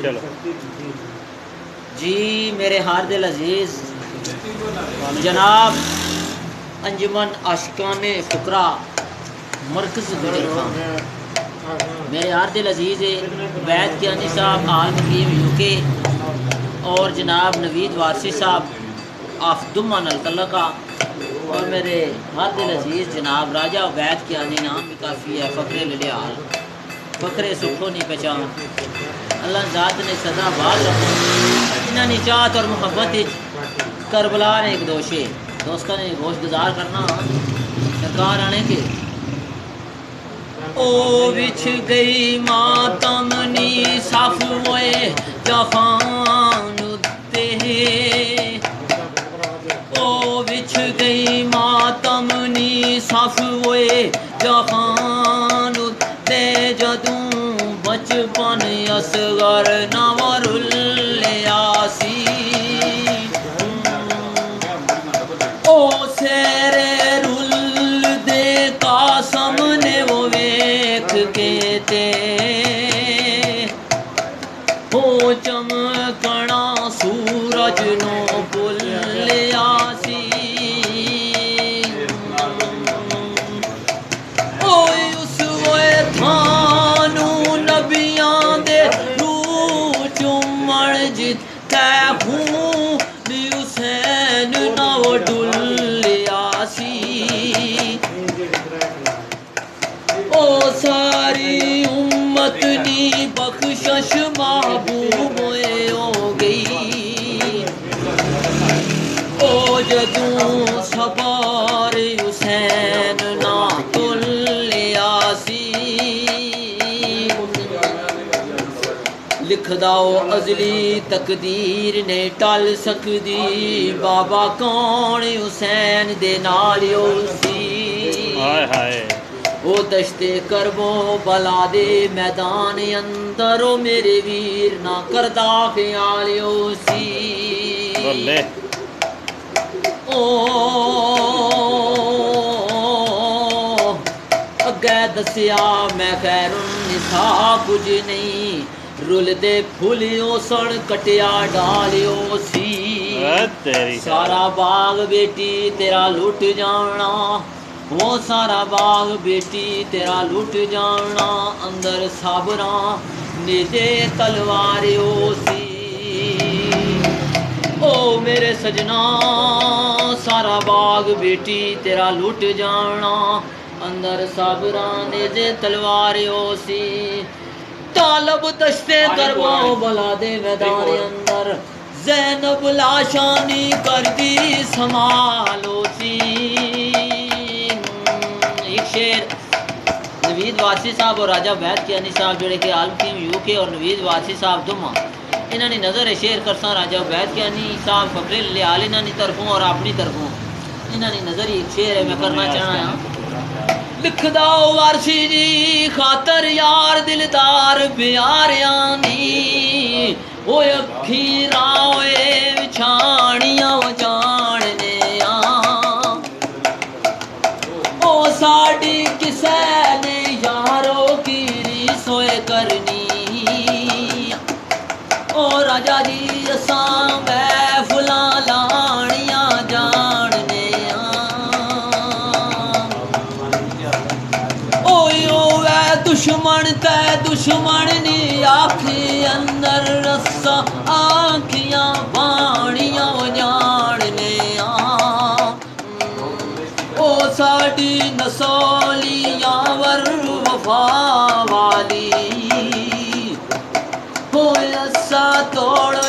चलो जी मेरे हार दिल अजीज जनाब अंजुमन आशिकाने फुकरा मरकज़ गुजर खान मेरे हार दिल अजीज वैद कियानी साहब आल मुकीम यूके और जनाब नवीद वारसी साहब आफ दुम्मा नलकल्ला का और मेरे हार दिल अजीज जनाब राजा वैद कियानी नाम भी काफ़ी है फ़क्रे लिहाल फ़क्रे सुखो नहीं पहचान अल्लाह ज़ात ने सदा बात इन्होंने चाहत और मुहब्बत करबला ने एक दोषे दोस्तों ने गोश गुजार करना सरकार आने के ओ बिछ गई मातमनी साफ मोए जफान उत्ते ओ बिछ गई मातमनी साफ मोए जफान उत्ते जदूं बचपन असगर नवरुल यासी ओ सेरे रुल दे कासम ने वो वेख के ते हो चमकना सूरज नो पुल यासी ओ उस वे थानू नबियां दे रूह चुमण जिथे हूँ भी हुसैन ना वो डुलियासी ओ सारी उम्मत नी बख्शश महबूब हो गई ओ जदूं सवार हुसैन ना तुलियासी लिखदा ओ अजली तकदीर ने टल सकदी बाबा कौन हुसैन दे नाल सी हाय हाय ओ दश्ते करबो बला दे मैदान अंदर ओ मेरे वीर ना करदा ख्याल सी बोले ओ अगे दसिया मैं खैरुन निसा कुछ नहीं रुलदे फुलियो सण कटिया डालियो सी तेरी सारा बाग बेटी तेरा लुट जाना वो सारा बाग बेटी तेरा लुट जाना अंदर साबरा निजे तलवारियो सी ओ मेरे सजना सारा बाग बेटी तेरा लुट जाना अंदर साबरा निजे तलवारियो सी तालब दस्ते करबो बला दे मैदान अंदर ज़ैनब लाशानी कर दी संभालो सी एक शेर नवीद वासी साहब और राजा वैद कियानी साहब जोड़े के आलम टीम यूके और नवीद वासी साहब दुमा इन्होंने नज़र शेर करसा राजा वैद कियानी साहब फकरे लिहाल इन्होंने तरफों और अपनी तरफों इन्होंने नज़र एक शेर है मैं करना चाहना लिखदा वारसी जी खातर यार दिलदार प्यारियां नी ओ अखी रावे विछाणियां जाने ओ साड़ी किसे ने यारो की सोए करनी ओ राजा जी असा मैं फुला लाणियां जाने दुश्मन ते दुश्मन नी आखी अंदर रस्सा आखियां बाणियां जाने ओ साड़ी नसोलियां वर वफा वाली हो असा तोड़